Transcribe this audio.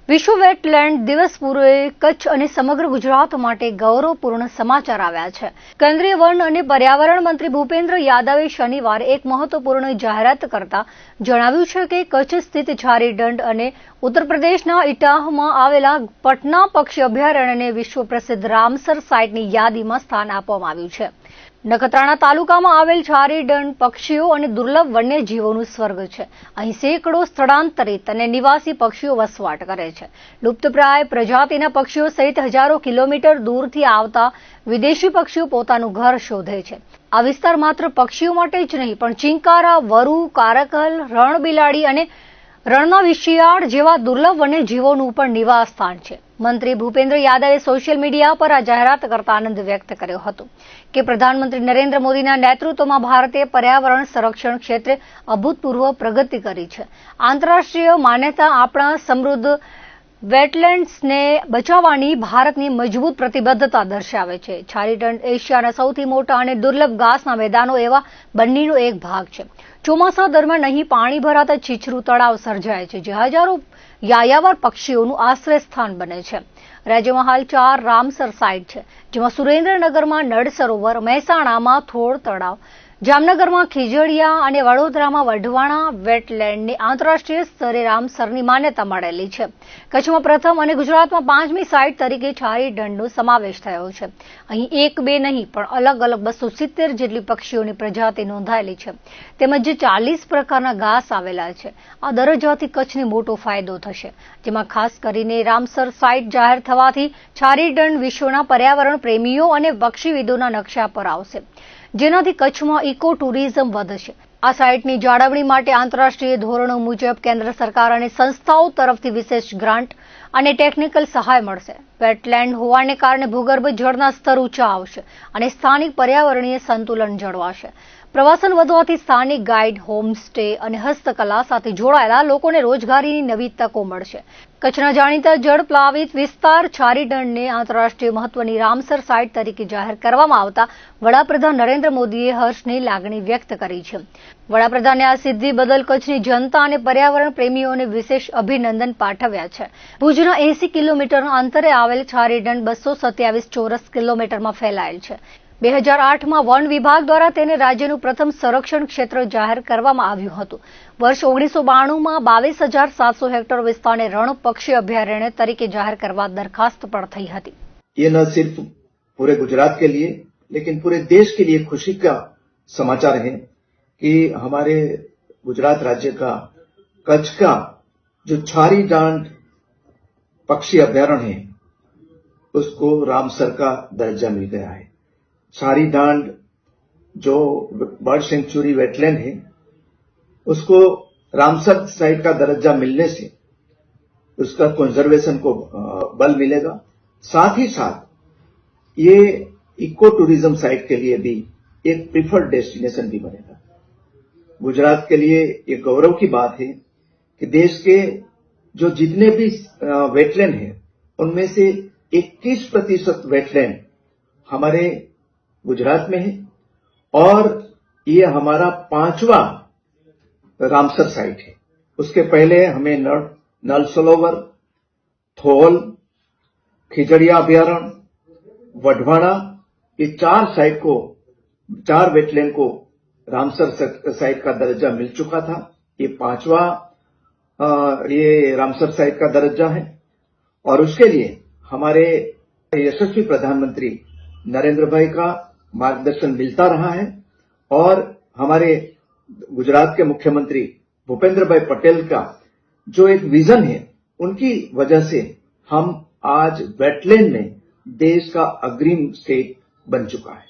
વિશ્વ વેટલેન્ડ દિવસ પૂર્વે કચ્છ અને સમગ્ર ગુજરાત માટે ગૌરવપૂર્ણ સમાચાર આવ્યા છે। કેન્દ્રીય વન અને પર્યાવરણ મંત્રી ભૂપેન્દ્ર યાદવે શનિવારે એક મહત્વપૂર્ણ જાહેરાત કરતા જણાવ્યું છે કે કચ્છ સ્થિત ઝારીડંડ અને ઉત્તર પ્રદેશના ઇટાહમાં આવેલા પટના પક્ષી અભયારણ્યને વિશ્વ પ્રસિદ્ધ રામસર સાઇટની યાદીમાં સ્થાન આપવામાં આવ્યું છે। નખત્રાણા તાલુકામાં આવેલ ઝારીડંડ પક્ષીઓ અને દુર્લભ વન્યજીવોનું સ્વર્ગ છે। અહીં સેંકડો સ્થળાંતરિત અને નિવાસી પક્ષીઓ વસવાટ કરે છે। લુપ્તપ્રાય પ્રજાતિના પક્ષીઓ સહિત હજારો કિલોમીટર દૂરથી આવતા વિદેશી પક્ષીઓ પોતાનું ઘર શોધે છે। આ વિસ્તાર માત્ર પક્ષીઓ માટે જ નહીં પણ ચિંકારા, વરુ, કારકલ, રણબિલાડી અને રણના વિશિયાળ જેવા દુર્લભ વન્યજીવોનું પણ નિવાસ સ્થાન છે। મંત્રી ભૂપેન્દ્ર યાદવે સોશિયલ મીડિયા પર આ જાહેરાત કરતા આનંદ વ્યક્ત કર્યો હતો કે પ્રધાનમંત્રી નરેન્દ્ર મોદીના નેતૃત્વમાં ભારતે પર્યાવરણ સંરક્ષણ ક્ષેત્રે અભૂતપૂર્વ પ્રગતિ કરી છે। આંતરરાષ્ટ્રીય માન્યતા આપણા સમૃદ્ધ વેટલેન્ડ્સને બચાવવાની ભારતની મજબૂત પ્રતિબદ્ધતા દર્શાવે છે। ઝારીડંડ એશિયાના સૌથી મોટા અને દુર્લભ ઘાસના મેદાનો એવા બંનેનો એક ભાગ છે। ચોમાસા દરમિયાન અહીં પાણી ભરાતા છીછરું તળાવ સર્જાય છે, જે હજારો યાયાવર પક્ષીઓનું આશ્રય સ્થાન બને છે। રાજ્યમાં હાલ 4 રામસર સાઇટ છે, જેમાં સુરેન્દ્રનગરમાં નળ સરોવર, મહેસાણામાં થોળ તળાવ, જામનગરમાં ખીજડીયા અને વડોદરામાં વઢવાણા વેટલેન્ડને આંતરરાષ્ટ્રીય સ્તરે રામસરની માન્યતા મળેલી છે। કચ્છમાં પ્રથમ અને ગુજરાતમાં 5મી સાઇટ તરીકે ઝારીડંડનો સમાવેશ થયો છે। અહીં 1-2 નહીં પણ અલગ અલગ 270 જેટલી પક્ષીઓની પ્રજાતિ નોંધાયેલી છે, તેમજ 40 પ્રકારના ઘાસ આવેલા છે। આ દરજ્જાથી કચ્છને મોટો ફાયદો થશે, જેમાં ખાસ કરીને રામસર સાઇટ જાહેર થવાથી ઝારીડંડ વિશ્વના પર્યાવરણ પ્રેમીઓ અને પક્ષીવિદોના નકશા પર આવશે, જેનાથી કચ્છમાં ઇકો ટુરિઝમ વધશે। આ સાઇટની જાળવણી માટે આંતરરાષ્ટ્રીય ધોરણો મુજબ કેન્દ્ર સરકાર અને સંસ્થાઓ તરફથી વિશેષ ગ્રાન્ટ અને ટેકનિકલ સહાય મળશે। વેટલેન્ડ હોવાને કારણે ભૂગર્ભ જળના સ્તર ઊંચા આવશે અને સ્થાનિક પર્યાવરણીય સંતુલન જળવાશે। પ્રવાસન વધવાથી સ્થાનિક ગાઈડ, હોમસ્ટે અને હસ્તકલા સાથે જોડાયેલા લોકોને રોજગારીની નવી તકો મળશે। કચ્છના જાણીતા જળપ્લાવિત વિસ્તાર ઝારીડંડને આંતરરાષ્ટ્રીય મહત્વની રામસર સાઇટ તરીકે જાહેર કરવામાં આવતા વડાપ્રધાન નરેન્દ્ર મોદીએ હર્ષની લાગણી વ્યક્ત કરી છે। વડાપ્રધાને આ સિદ્ધિ બદલ કચ્છની જનતા અને પર્યાવરણ પ્રેમીઓને વિશેષ અભિનંદન પાઠવ્યા છે। ભુજના 80 કિલોમીટરના અંતરે આવેલ ઝારીડંડ 227 ચોરસ કિલોમીટરમાં ફેલાયેલ છે। 2008માં વન વિભાગ દ્વારા તેને રાજ્યનું પ્રથમ સંરક્ષણ ક્ષેત્ર જાહેર કરવામાં આવ્યું હતું। વર્ષ 1992માં 22,700 હેક્ટર વિસ્તારને રણ પક્ષી અભયારण्य તરીકે જાહેર કરવા દરખાસ્ત પણ થઈ હતી। ये न सिर्फ पूरे गुजरात के लिए लेकिन पूरे देश के लिए खुशी का समाचार है कि हमारे गुजरात राज्य का कच्छ का जो झारीडंड पक्षी अभयारण्य है उसको रामसर का दर्जा मिल गया है। झारीडंड जो बर्ड सेंचुरी वेटलैंड है उसको रामसर साइट का दर्जा मिलने से उसका कंजर्वेशन को बल मिलेगा। साथ ही साथ ये इको टूरिज्म साइट के लिए भी एक प्रिफर्ड डेस्टिनेशन भी बनेगा। गुजरात के लिए ये गौरव की बात है कि देश के जो जितने भी वेटलैंड है उनमें से 21% वेटलैंड हमारे गुजरात में है और ये हमारा 5वां रामसर साइट है। उसके पहले हमें नल सरोवर, थोल, खिजड़िया अभयारण्य, वढवाड़ा, ये 4 वेटलैंड को रामसर साइट का दर्जा मिल चुका था। ये 5वां ये रामसर साइट का दर्जा है और उसके लिए हमारे यशस्वी प्रधानमंत्री नरेंद्र भाई का मार्गदर्शन मिलता रहा है और हमारे गुजरात के मुख्यमंत्री भूपेंद्र भाई पटेल का जो एक विजन है उनकी वजह से हम आज वेटलैंड में देश का अग्रिम स्टेट बन चुका है।